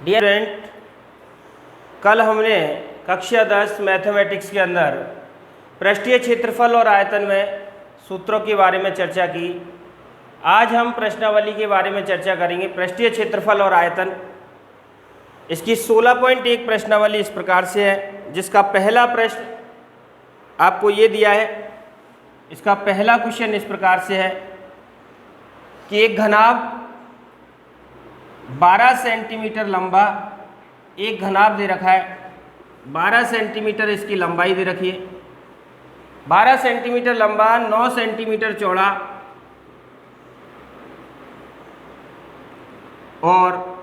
Dear student, कल हमने कक्षा 10 मैथमेटिक्स के अंदर पृष्ठीय क्षेत्रफल और आयतन में सूत्रों के बारे में चर्चा की। आज हम प्रश्नावली के बारे में चर्चा करेंगे। पृष्ठीय क्षेत्रफल और आयतन, इसकी 16.1 प्रश्नावली इस प्रकार से है, जिसका पहला प्रश्न आपको ये दिया है। इसका पहला क्वेश्चन इस प्रकार से है कि एक घनाभ 12 सेंटीमीटर लंबा एक घनाभ दे रखा है, 12 सेंटीमीटर इसकी लंबाई दे रखी है, 12 सेंटीमीटर लंबा, 9 सेंटीमीटर चौड़ा और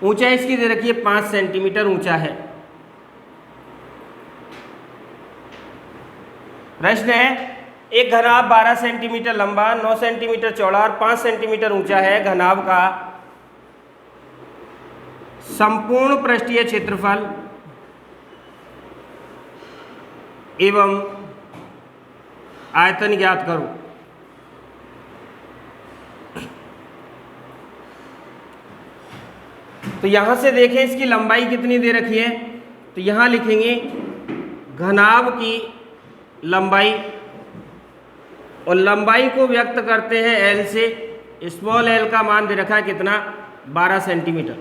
ऊंचाई इसकी दे रखी है 5 सेंटीमीटर ऊंचा है। प्रश्न है, एक घनाभ 12 सेंटीमीटर लंबा, 9 सेंटीमीटर चौड़ा और 5 सेंटीमीटर ऊंचा है। घनाभ का संपूर्ण पृष्ठीय क्षेत्रफल एवं आयतन ज्ञात करो। तो यहां से देखें इसकी लंबाई कितनी दे रखी है, तो यहां लिखेंगे घनाभ की लंबाई, और लंबाई को व्यक्त करते हैं एल से। स्मॉल एल का मान दे रखा है कितना, 12 सेंटीमीटर।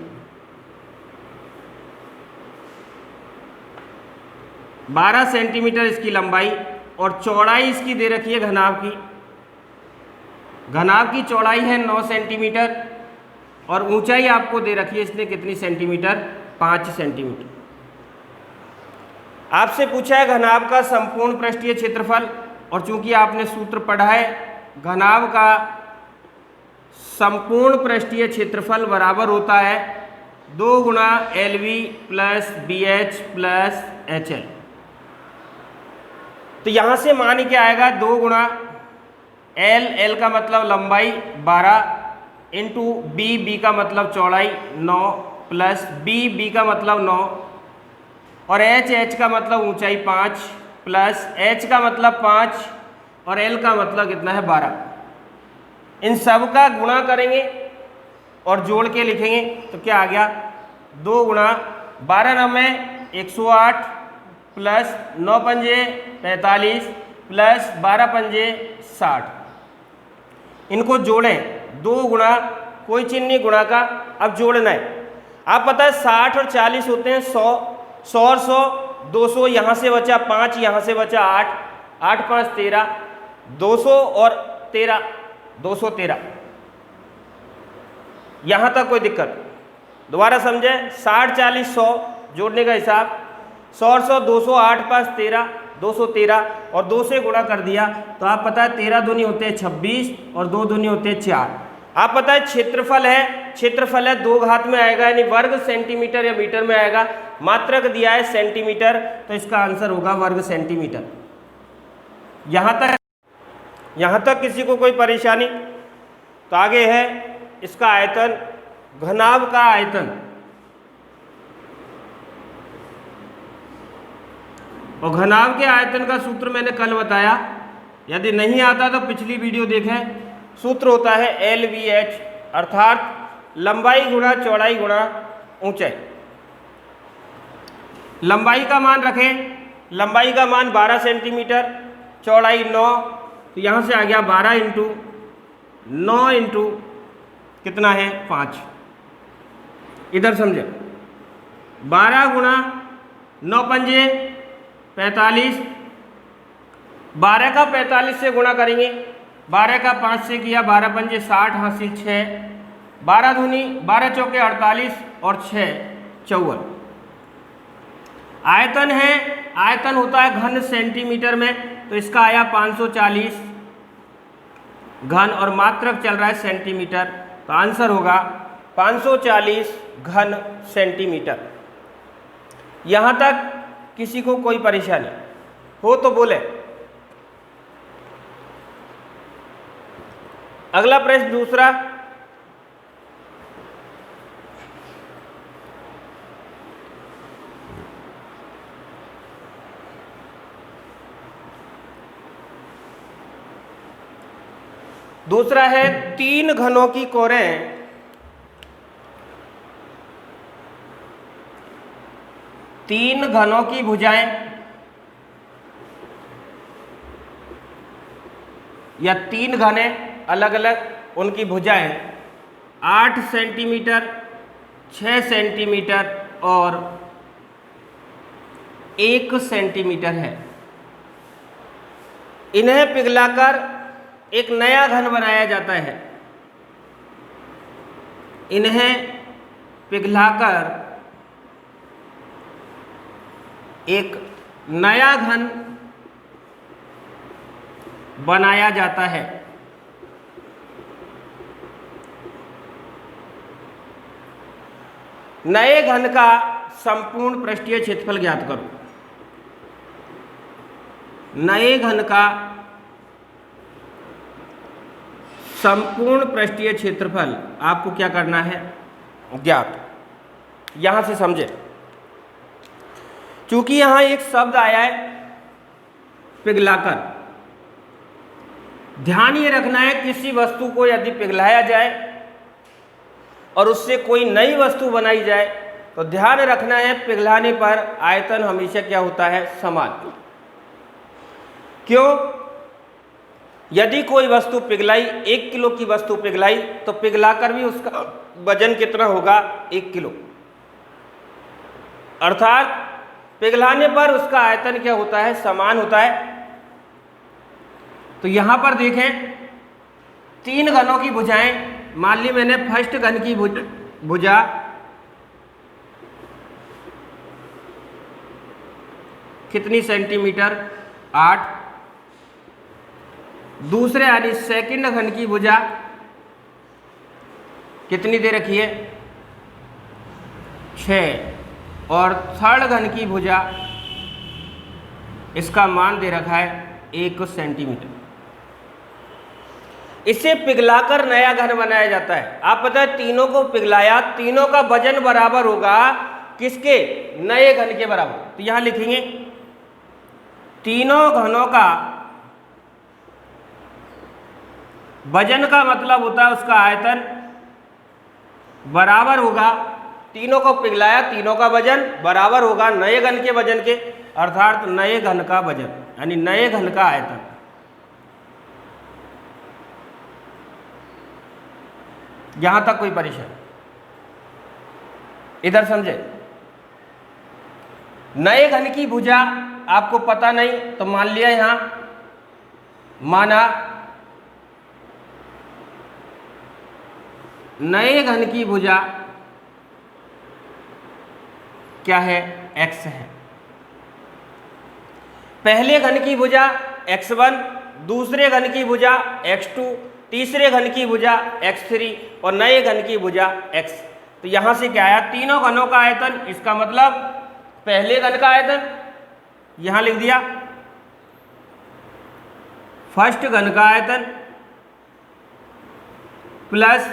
12 सेंटीमीटर इसकी लंबाई और चौड़ाई इसकी दे रखी है घनाभ की। घनाभ की चौड़ाई है 9 सेंटीमीटर और ऊंचाई आपको दे रखी है इसने कितनी सेंटीमीटर, 5 सेंटीमीटर। आपसे पूछा है घनाभ का संपूर्ण पृष्ठीय क्षेत्रफल, और चूंकि आपने सूत्र पढ़ा है, घनाभ का संपूर्ण पृष्ठीय क्षेत्रफल बराबर होता है 2 गुणा LV plus BH plus HL। तो यहां से मान क्या आएगा, 2 गुणा L का मतलब लंबाई 12 इंटू B का मतलब चौड़ाई 9 प्लस B का मतलब 9 और H का मतलब ऊंचाई 5 प्लस H का मतलब 5 और L का मतलब कितना है, 12। इन सब का गुणा करेंगे और जोड़ के लिखेंगे तो क्या आ गया, 2 गुणा 12 9 108 प्लस 9 पंजे 45 प्लस 12 पंजे 60। इनको जोड़ें, 2 गुणा, कोई चिन्ह नहीं गुणा का, अब जोड़ना है। आप पता है 60 और 40 होते हैं 100, 100 और 100 200, यहाँ से बचा 5, यहाँ से बचा 8, 8 5 13, 200 और 13 213। यहाँ तक कोई दिक्कत? दोबारा समझे, 60 40 100 जोड़ने का हिसाब, 100 और 100 200, 8 5 13 213 और 2 से गुणा कर दिया तो आप पता है 13 दूनी होते हैं 26 और 2 दूनी होते हैं 4। आप पता है क्षेत्रफल है 2 घात में आएगा, यानी वर्ग सेंटीमीटर या मीटर में आएगा। मात्रक दिया है सेंटीमीटर, तो इसका आंसर होगा वर्ग सेंटीमीटर। यहाँ तक किसी को कोई परेशानी? तो आगे है इसका आयतन, घनाभ का आयतन। और घनाभ के आयतन का सूत्र मैंने कल बताया, यदि नहीं आता तो पिछली वीडियो देखें। सूत्र होता है LVH, अर्थात लंबाई गुणा चौड़ाई गुणा ऊंचाई। लंबाई का मान रखें, लंबाई का मान 12 सेंटीमीटर, चौड़ाई 9, तो यहाँ से आ गया 12 इंटू 9 इंटू कितना है 5। इधर समझे, 12 गुणा 9 पंजे 45, 12 का 45 से गुणा करेंगे, 12 का 5 से किया, 12 पंजे 60 हासिल 6, 12 दूनी 12 चौके 48 और 6 54। आयतन है, आयतन होता है घन सेंटीमीटर में, तो इसका आया 540 घन और मात्रक चल रहा है सेंटीमीटर, तो आंसर होगा 540 घन सेंटीमीटर। यहाँ तक किसी को कोई परेशानी हो तो बोले। अगला प्रश्न दूसरा, दूसरा है 3 घनों की कोरें तीन घनों की भुजाएं या तीन घने अलग अलग उनकी भुजाएं 8 सेंटीमीटर, 6 सेंटीमीटर और 1 सेंटीमीटर है। इन्हें पिघलाकर एक नया घन बनाया जाता है। इन्हें पिघलाकर एक नया घन बनाया जाता है। नए घन का संपूर्ण पृष्ठीय क्षेत्रफल ज्ञात करो। नए घन का संपूर्ण पृष्ठीय क्षेत्रफल आपको क्या करना है? ज्ञात। यहां से समझे, चूंकि यहां एक शब्द आया है पिघलाकर, ध्यान ये रखना है किसी वस्तु को यदि पिघलाया जाए और उससे कोई नई वस्तु बनाई जाए तो ध्यान रखना है पिघलाने पर आयतन हमेशा क्या होता है? समान। क्यों? यदि कोई वस्तु पिघलाई, 1 किलो की वस्तु पिघलाई, तो पिघलाकर भी उसका वजन कितना होगा? 1 किलो। अर्थात पिघलाने पर उसका आयतन क्या होता है? समान होता है। तो यहां पर देखें, तीन घनों की भुजाएं, मान ली मैंने फर्स्ट घन की भुजा कितनी सेंटीमीटर? 8। दूसरे यानी सेकंड घन की भुजा कितनी दे रखी है? 6। और थर्ड घन की भुजा, इसका मान दे रखा है 1 सेंटीमीटर। इसे पिघलाकर नया घन बनाया जाता है। आप पता है तीनों को पिघलाया, तीनों का वजन बराबर होगा किसके? नए घन के बराबर। तो यहां लिखेंगे तीनों घनों का वजन का मतलब होता है उसका आयतन बराबर होगा, तीनों को पिघलाया, तीनों का वजन बराबर होगा नए घन के वजन के, अर्थात नए घन का वजन यानी नए घन का आयतन। यहां तक कोई परेशानी? इधर समझे। नए घन की भुजा आपको पता नहीं तो मान लिया, यहां माना नए घन की भुजा क्या है? x है। पहले घन की भुजा x1, दूसरे घन की भुजा x2, तीसरे घन की भुजा x3 और नए घन की भुजा x। तो यहां से क्या आया? तीनों घनों का आयतन, इसका मतलब पहले घन का आयतन यहां लिख दिया, फर्स्ट घन का आयतन प्लस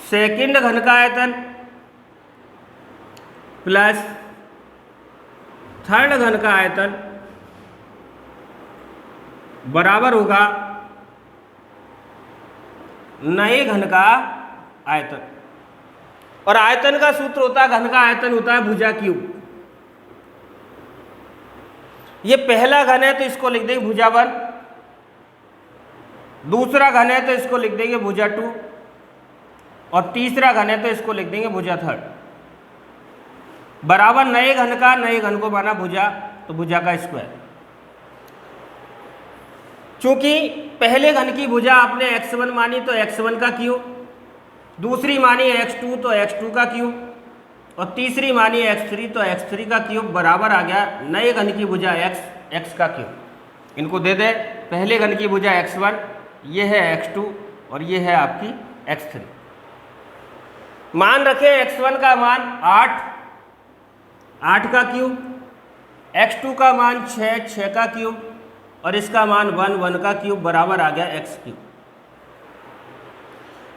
सेकंड घन का आयतन प्लस थर्ड घन का आयतन बराबर होगा नए घन का आयतन। और आयतन का सूत्र होता है, घन का आयतन होता है भुजा क्यूब। ये पहला घन है तो इसको लिख देंगे भुजा 1, दूसरा घन है तो इसको लिख देंगे भुजा 2 और तीसरा घन है तो इसको लिख देंगे भुजा 3 बराबर नए घन का, नए घन को माना भुजा तो भुजा का स्क्वायर। चूंकि पहले घन की भुजा आपने x1 मानी तो x1 का क्यूब, दूसरी मानी x2 तो x2 का क्यूब और तीसरी मानी x3 तो x3 का क्यूब बराबर आ गया नए घन की भुजा x का क्यूब। इनको दे दे, पहले घन की भुजा x1, ये है x2 और ये है आपकी x3। मान रखें x1 का मान 8 का क्यूब, x2 का मान 6 का क्यूब और इसका मान 1 का क्यूब बराबर आ गया x क्यूब।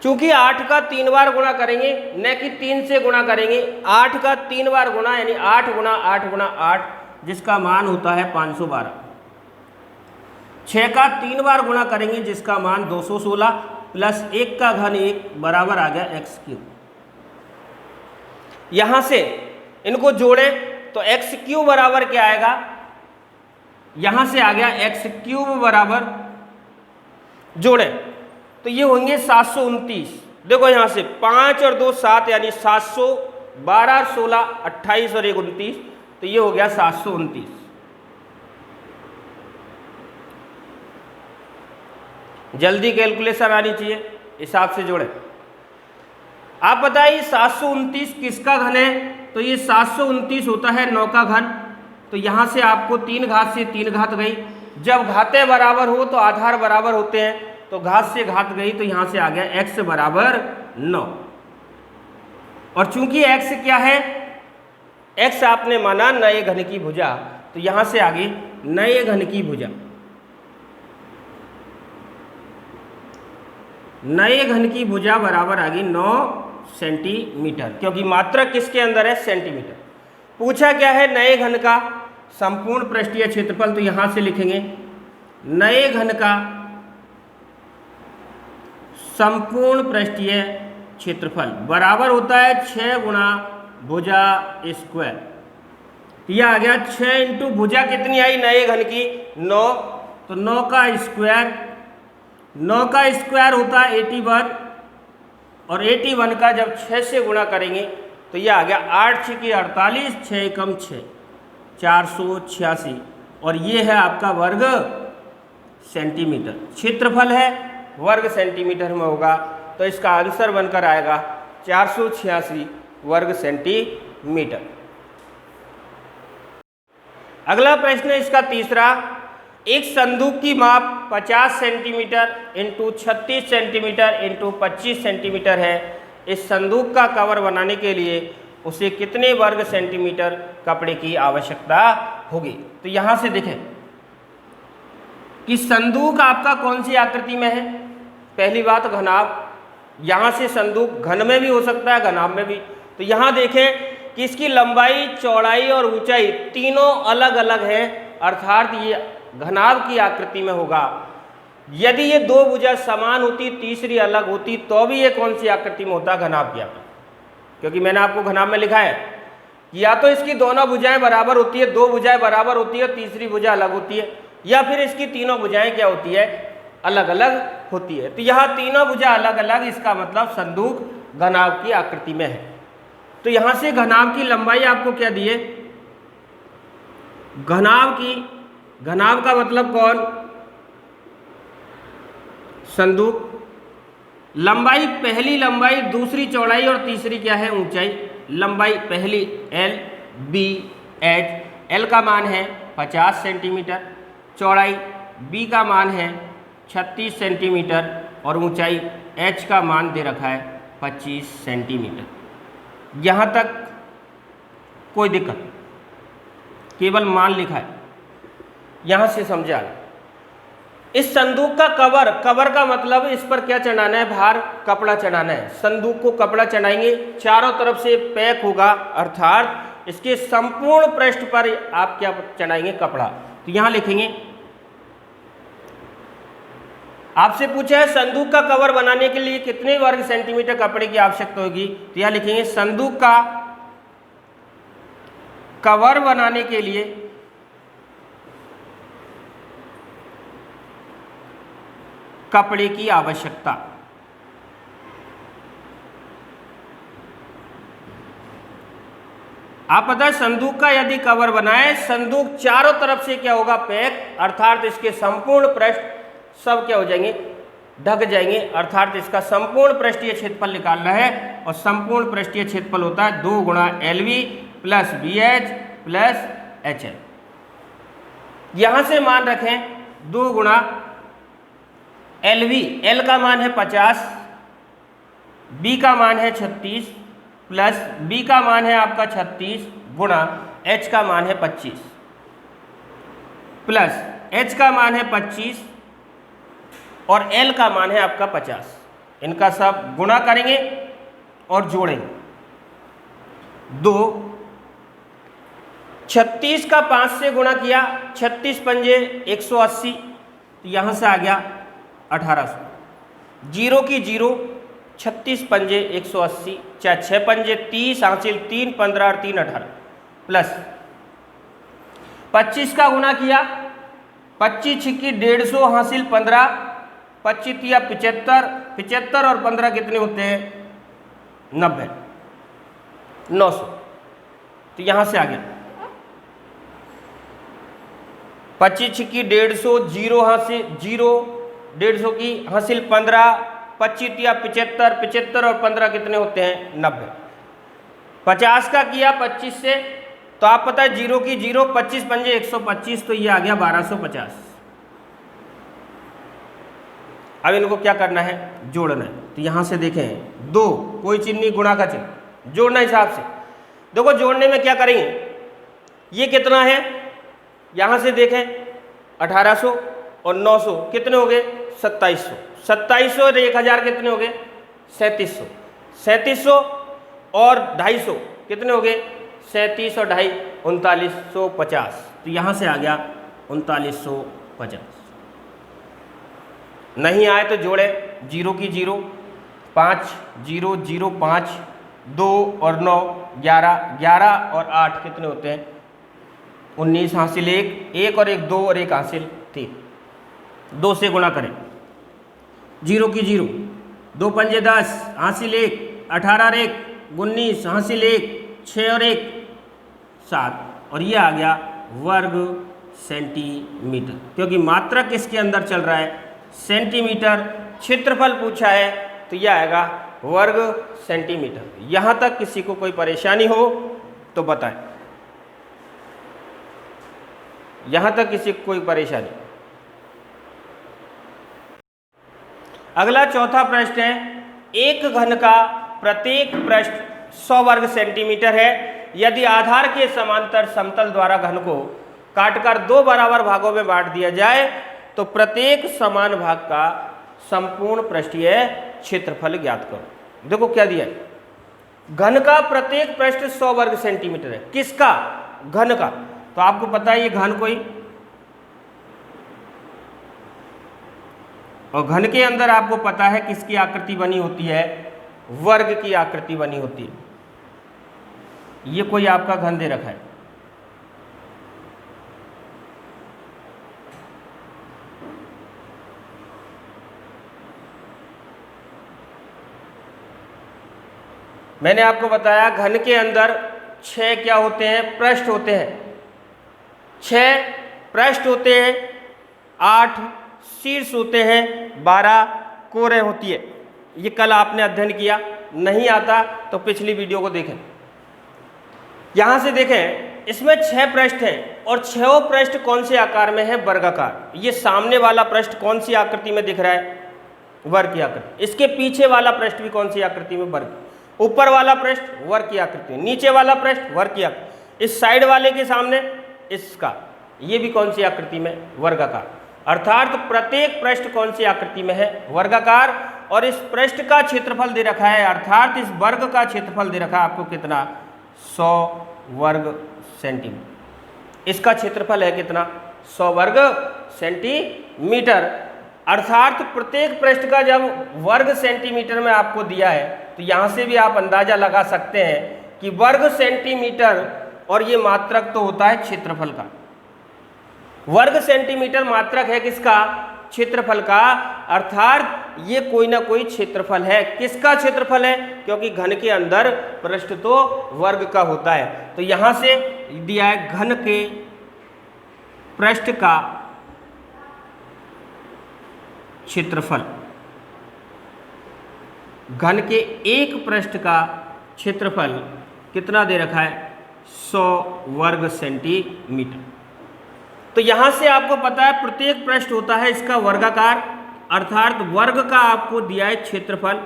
चूंकि 8 का 3 बार गुणा करेंगे न कि 3 से गुणा करेंगे, 8 का 3 बार गुणा यानी 8 गुणा 8 गुणा 8 जिसका मान होता है 512। 6 का 3 बार गुणा करेंगे जिसका मान 216 प्लस 1 का घन 1 बराबर आ गया x क्यूब। यहाँ से इनको जोड़ें तो एक्स क्यूब बराबर क्या आएगा, यहां से आ गया एक्स क्यूब बराबर, जोड़े तो ये होंगे 729। देखो यहां से 5 और 2 7 यानी 700, 12 16 28 और 1 29, तो ये हो गया 729। जल्दी कैलकुलेशन आनी चाहिए, हिसाब से जोड़े। आप बताइए 729 किसका घन है, तो ये 729 होता है 9 का घन। तो यहाँ से आपको 3 घात से 3 घात गई, जब घातें बराबर हो तो आधार बराबर होते हैं, तो घात से घात गई तो यहाँ से आ गया x बराबर 9। और चूंकि x क्या है, x आपने माना नए घन की भुजा, तो यहाँ से आगे नए घन की भुजा, नए घन की भुजा बराबर आ गई 9 सेंटीमीटर, क्योंकि मात्रा किसके अंदर है, सेंटीमीटर। पूछा क्या है, नए घन का संपूर्ण पृष्ठीय क्षेत्रफल, तो यहां से लिखेंगे नए घन का संपूर्ण पृष्ठीय क्षेत्रफल बराबर होता है 6 गुणा भुजा स्क्वायर। यह आ गया 6 इंटू भुजा कितनी आई नए घन की 9, तो 9 का स्क्वायर, 9 का स्क्वायर होता है 81, और 81 का जब 6 से गुणा करेंगे तो यह आ गया 8 6 की 48, 6 कम 6 486, और ये है आपका वर्ग सेंटीमीटर। क्षेत्रफल है वर्ग सेंटीमीटर में होगा, तो इसका आंसर बनकर आएगा 486 वर्ग सेंटीमीटर। अगला प्रश्न है इसका तीसरा, एक संदूक की माप 50 centimetre into 36 centimetre into 25 centimetre है। इस संदूक का कवर बनाने के लिए उसे कितने वर्ग सेंटीमीटर कपड़े की आवश्यकता होगी। तो यहाँ से देखें कि संदूक आपका कौन सी आकृति में है। पहली बात घनाभ, यहाँ से संदूक घन में भी हो सकता है घनाभ में भी। तो यहाँ देखें कि इसकी लंबाई चौड़ाई और ऊंचाई तीनों अलग अलग है, अर्थात ये घनाभ की आकृति में होगा। यदि ये दो भुजा समान होती तीसरी अलग होती तो भी ये कौन सी आकृति में होता, घनाभ की आकृति। क्योंकि मैंने आपको घनाभ में लिखा है या तो इसकी दोनों भुजाएं बराबर होती है, दो भुजाएं बराबर होती है, तीसरी भुजा अलग होती है, या फिर इसकी तीनों भुजाएं क्या होती है, अलग अलग होती है। तो यहाँ तीनों भुजा अलग अलग, इसका मतलब संदूक घनाभ की आकृति में है। तो यहाँ से घनाभ की लंबाई आपको क्या दी है, घनाभ का मतलब कौन, संदूक। लंबाई पहली लंबाई, दूसरी चौड़ाई और तीसरी क्या है, ऊंचाई। लंबाई पहली L B H, L का मान है 50 सेंटीमीटर, चौड़ाई B का मान है 36 सेंटीमीटर और ऊंचाई H का मान दे रखा है 25 सेंटीमीटर। यहाँ तक कोई दिक्कत, केवल मान लिखा है, यहाँ से समझा। इस संदूक का कवर का मतलब इस पर क्या चढ़ाना है, भार, कपड़ा चढ़ाना है। संदूक को कपड़ा चढ़ाएंगे, चारों तरफ से पैक होगा, अर्थात इसके संपूर्ण पृष्ठ पर आप क्या चढ़ाएंगे, कपड़ा। तो यहां लिखेंगे, आपसे पूछा है संदूक का कवर बनाने के लिए कितने वर्ग सेंटीमीटर कपड़े की आवश्यकता होगी। तो यहां लिखेंगे संदूक का कवर बनाने के लिए कपड़े की आवश्यकता। आप पता है संदूक का यदि कवर बनाए, संदूक चारों तरफ से क्या होगा, पैक, अर्थात इसके संपूर्ण पृष्ठ सब क्या हो जाएंगे, ढक जाएंगे। अर्थात इसका संपूर्ण पृष्ठीय क्षेत्रफल निकालना है, और संपूर्ण पृष्ठीय क्षेत्रफल होता है 2 गुणा LV plus BH plus HL। यहां से मान रखें 2 गुणा LV, L का मान है 50, B का मान है 36 प्लस B का मान है आपका 36 गुणा H का मान है 25 प्लस H का मान है 25 और L का मान है आपका 50। इनका सब गुणा करेंगे और जोड़ेंगे। 2 36 का 5 से गुणा किया, 36 पंजे 180, तो यहाँ से आ गया 1800। 0 की 0, 36 पंजे 180, चाहे 6 पंजे 30 हासिल 3 15 और 3 18 प्लस 25 का गुना किया, 25 छिक्की 150 हासिल 15, 25 या 75, 75 और 15 कितने होते हैं 90, 900। तो यहां से आ गया 25 छिक्की 150, जीरो हासिल 0, 150 की हासिल 15, 25 या 75, 75 और 15 कितने होते हैं 90। 50 का किया 25 से, तो आप पता है 0 की 0, 25 पंजे 125, तो ये आ गया 1250। अब इनको क्या करना है जोड़ना है। तो यहां से देखें 2 कोई चिन्ह नहीं, गुणा का चिन्ह, जोड़ना हिसाब से। देखो जोड़ने में क्या करेंगे, ये कितना है यहां से देखें 1800 और 900 कितने हो गए 2700, 2700 और 1000 कितने हो गए 3700, 3700 और 250 कितने हो गए 37 और 2.5 3950। तो यहां से आ गया 3950। नहीं आए तो जोड़े 0 की 0, 5 0 0 5, 2 और 9 11, 11 और 8 कितने होते हैं 19 हासिल 1, 1 और 1 2 और 1 हासिल 3, 2 से गुणा करें 0 की 0, 2 पंजे 10 हासिल 1, 18 और 1 19 हासिल 1, 6 और 1 7, और ये आ गया वर्ग सेंटीमीटर, क्योंकि मात्रक किसके अंदर चल रहा है सेंटीमीटर। क्षेत्रफल पूछा है तो यह आएगा वर्ग सेंटीमीटर। यहां तक किसी को कोई परेशानी हो तो बताएं, यहां तक किसी को कोई परेशानी। अगला चौथा प्रश्न है, एक घन का प्रत्येक पृष्ठ 100 वर्ग सेंटीमीटर है। यदि आधार के समांतर समतल द्वारा घन को काटकर 2 बराबर भागों में बांट दिया जाए तो प्रत्येक समान भाग का संपूर्ण पृष्ठीय क्षेत्रफल ज्ञात करो। देखो क्या दिया है, घन का प्रत्येक पृष्ठ 100 वर्ग सेंटीमीटर है। किसका घन का, तो आपको पता है ये घन कोई, और घन के अंदर आपको पता है किसकी आकृति बनी होती है वर्ग की आकृति बनी होती है। ये कोई आपका घन दे रखा है, मैंने आपको बताया घन के अंदर 6 क्या होते हैं पृष्ठ होते हैं, 6 पृष्ठ होते हैं, 8 शीर्ष होते हैं, 12 कोरें होती है। ये कल आपने अध्ययन किया, नहीं आता तो पिछली वीडियो को देखें। यहां से देखें इसमें 6 पृष्ठ हैं और 6 पृष्ठ कौन से आकार में है वर्गाकार। ये सामने वाला पृष्ठ कौन सी आकृति में दिख रहा है वर्ग की आकृति, इसके पीछे वाला पृष्ठ भी कौन सी आकृति में वर्ग, ऊपर वाला पृष्ठ वर्ग की आकृति, नीचे वाला पृष्ठ वर्ग की आकृति, इस साइड वाले के सामने इसका, ये भी कौन सी आकृति में वर्गाकार। अर्थात प्रत्येक पृष्ठ कौन सी आकृति में है वर्गाकार, और इस पृष्ठ का क्षेत्रफल दे रखा है, अर्थात इस वर्ग का क्षेत्रफल दे रखा है आपको कितना 100 वर्ग सेंटीमीटर। इसका क्षेत्रफल है कितना 100 वर्ग सेंटीमीटर। अर्थात प्रत्येक पृष्ठ का जब वर्ग सेंटीमीटर में आपको दिया है तो यहां से भी आप अंदाजा लगा सकते हैं कि वर्ग सेंटीमीटर, और ये मात्रक तो होता है क्षेत्रफल का, वर्ग सेंटीमीटर मात्रक है किसका क्षेत्रफल का, अर्थात ये कोई ना कोई क्षेत्रफल है। किसका क्षेत्रफल है, क्योंकि घन के अंदर पृष्ठ तो वर्ग का होता है। तो यहां से दिया है घन के पृष्ठ का क्षेत्रफल, घन के एक पृष्ठ का क्षेत्रफल कितना दे रखा है 100 वर्ग सेंटीमीटर। तो यहां से आपको पता है प्रत्येक पृष्ठ होता है इसका वर्गाकार, अर्थात वर्ग का आपको दिया है क्षेत्रफल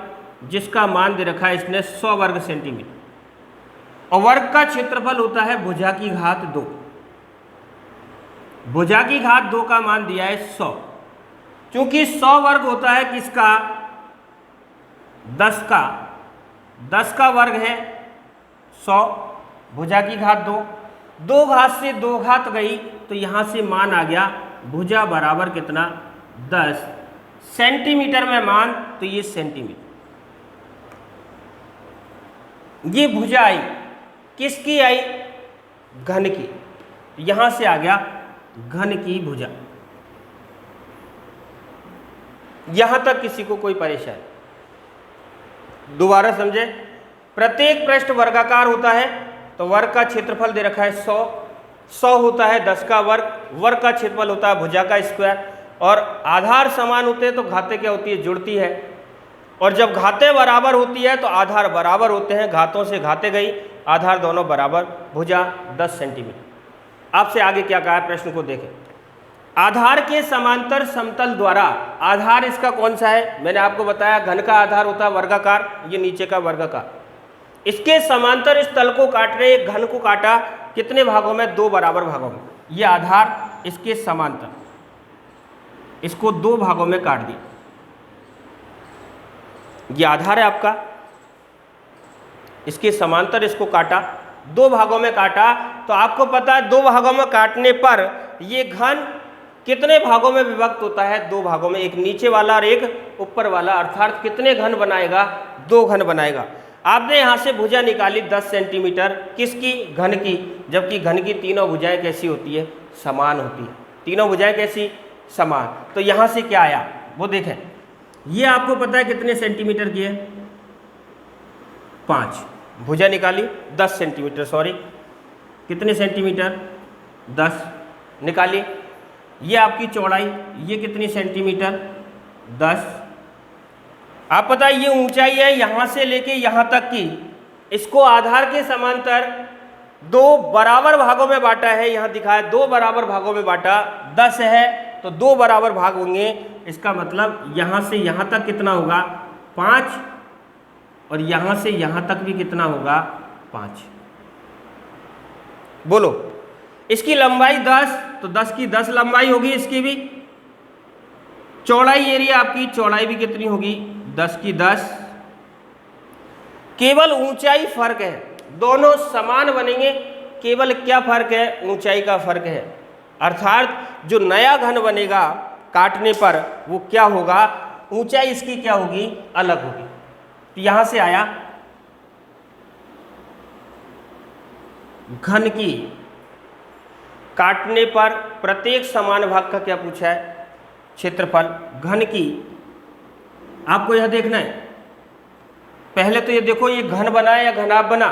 जिसका मान दे रखा है इसने 100 वर्ग सेंटीमीटर, और वर्ग का क्षेत्रफल होता है भुजा की घात 2। भुजा की घात 2 का मान दिया है 100, क्योंकि 100 वर्ग होता है किसका 10 का वर्ग है 100, भुजा की घात 2, 2 घात से 2 घात गई तो यहां से मान आ गया भुजा बराबर कितना 10 सेंटीमीटर में मान, तो ये सेंटीमीटर। ये भुजा आई, किसकी आई? घन की। यहां से आ गया घन की भुजा। यहां तक किसी को कोई परेशानी? दोबारा समझे, प्रत्येक पृष्ठ वर्गाकार होता है तो वर्ग का क्षेत्रफल दे रखा है 100, 100 होता है 10 का वर्ग, वर्ग का क्षेत्रफल होता है भुजा का स्क्वायर, और आधार समान होते हैं तो घातें क्या होती है? जुड़ती है, और जब घातें बराबर होती है तो आधार बराबर होते हैं, घातों से घातें गई, आधार दोनों बराबर, भुजा 10 सेंटीमीटर। आपसे आगे क्या कहा है, प्रश्न को देखें। आधार के समांतर समतल द्वारा, आधार इसका कौन सा है? मैंने आपको बताया घन का आधार होता है वर्गाकार, ये नीचे का वर्गाकार। इसके समांतर इस तल को काट रहे, एक घन को काटा, कितने भागों में? 2 बराबर भागों में। ये आधार इसके समांतर, इसको 2 भागों में काट दिया। ये आधार है आपका, इसके समांतर इसको काटा, 2 भागों में काटा, तो आपको पता है 2 भागों में काटने पर ये घन कितने भागों में विभक्त होता है? 2 भागों में, एक नीचे वाला और एक ऊपर वाला, अर्थात कितने घन बनाएगा? 2 घन बनाएगा। आपने यहाँ से भुजा निकाली 10 सेंटीमीटर, किसकी? घन की, जबकि घन की तीनों भुजाएं कैसी होती है? समान होती है। तीनों भुजाएं कैसी? समान। तो यहाँ से क्या आया वो देखें, ये आपको पता है कितने सेंटीमीटर की है? 5। भुजा निकाली 10 सेंटीमीटर, सॉरी कितने सेंटीमीटर? 10 निकाली। ये आपकी चौड़ाई, ये कितनी सेंटीमीटर? 10। आप पता है ये ऊंचाई है यहाँ से लेके यहाँ तक की, इसको आधार के समांतर 2 बराबर भागों में बांटा है, यहाँ दिखाया 2 बराबर भागों में बांटा, 10 है तो 2 बराबर भाग होंगे। इसका मतलब यहाँ से यहाँ तक कितना होगा? 5, और यहाँ से यहाँ तक भी कितना होगा? 5। बोलो, इसकी लंबाई 10, तो 10 की 10 लंबाई होगी, इसकी भी चौड़ाई, एरिया आपकी चौड़ाई भी कितनी होगी? 10 की 10। केवल ऊंचाई फर्क है, दोनों समान बनेंगे, केवल क्या फर्क है? ऊंचाई का फर्क है। अर्थात जो नया घन बनेगा काटने पर वो क्या होगा? ऊंचाई इसकी क्या होगी? अलग होगी। तो यहां से आया घन की काटने पर प्रत्येक समान भाग का क्या पूछा है? क्षेत्रफल। घन की आपको यह देखना है, पहले तो ये देखो ये घन बना है या घनाभ बना।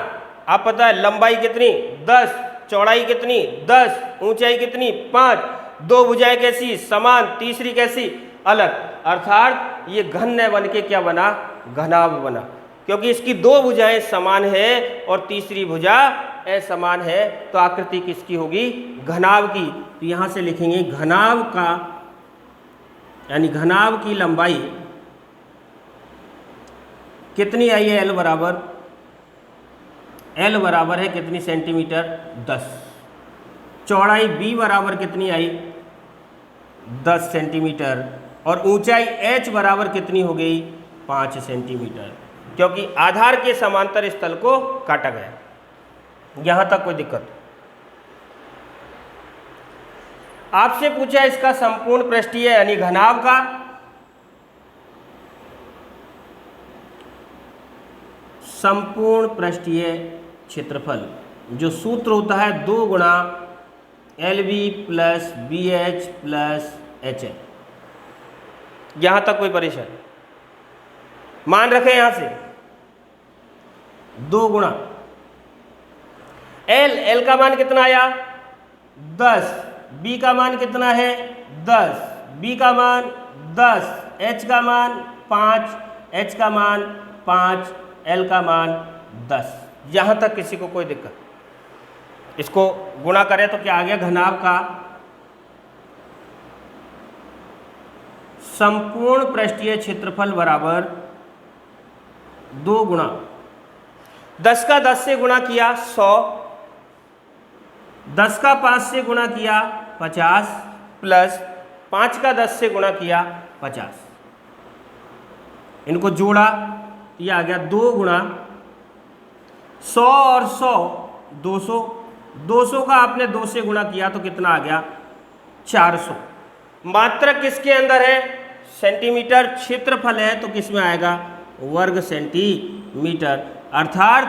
आप पता है लंबाई कितनी? 10, चौड़ाई कितनी? 10, ऊंचाई कितनी? 5, 2 भुजाएं कैसी? समान, तीसरी कैसी? अलग। अर्थात ये घन न बन के क्या बना? घनाभ बना, क्योंकि इसकी 2 भुजाएं समान है और तीसरी भुजा असमान है, तो आकृति किसकी होगी? घनाभ की। तो यहां से लिखेंगे घनाभ का, यानी घनाभ की लंबाई कितनी आई है? L बराबर है कितनी सेंटीमीटर? 10। चौड़ाई B बराबर कितनी आई? 10 सेंटीमीटर। और ऊंचाई H बराबर कितनी हो गई? 5 सेंटीमीटर, क्योंकि आधार के समांतर इस तल को काटा गया। यहां तक कोई दिक्कत? आपसे पूछा इसका संपूर्ण पृष्ठीय यानी घनाभ का संपूर्ण पृष्ठीय क्षेत्रफल, जो सूत्र होता है 2 गुणा LB plus BH plus HL। यहां तक कोई परेशानी? मान रखें यहां से 2 गुणा L का मान कितना आया? 10। B का मान कितना है? 10। B का मान 10, H का मान 5, H का मान 5, L का मान 10। यहां तक किसी को कोई दिक्कत? इसको गुणा करें तो क्या आ गया? घनाभ का संपूर्ण पृष्ठीय क्षेत्रफल बराबर 2 गुणा 10 का 10 से गुणा किया 100, 10 का 5 से गुणा किया 50, प्लस 5 का 10 से गुणा किया 50। इनको जोड़ा, ये आ गया 2 गुणा 100 और 100 200, 200 का आपने 2 से गुणा किया तो कितना आ गया? 400। मात्रक किसके अंदर है? सेंटीमीटर। क्षेत्रफल है तो किस में आएगा? वर्ग सेंटीमीटर। अर्थात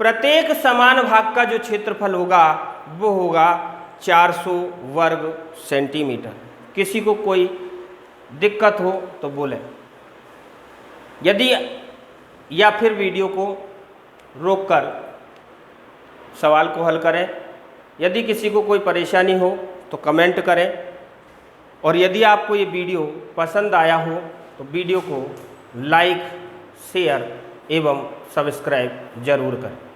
प्रत्येक समान भाग का जो क्षेत्रफल होगा वो होगा 400 वर्ग सेंटीमीटर। किसी को कोई दिक्कत हो तो बोले, यदि या फिर वीडियो को रोककर सवाल को हल करें। यदि किसी को कोई परेशानी हो तो कमेंट करें, और यदि आपको ये वीडियो पसंद आया हो तो वीडियो को लाइक, शेयर एवं सब्सक्राइब जरूर करें।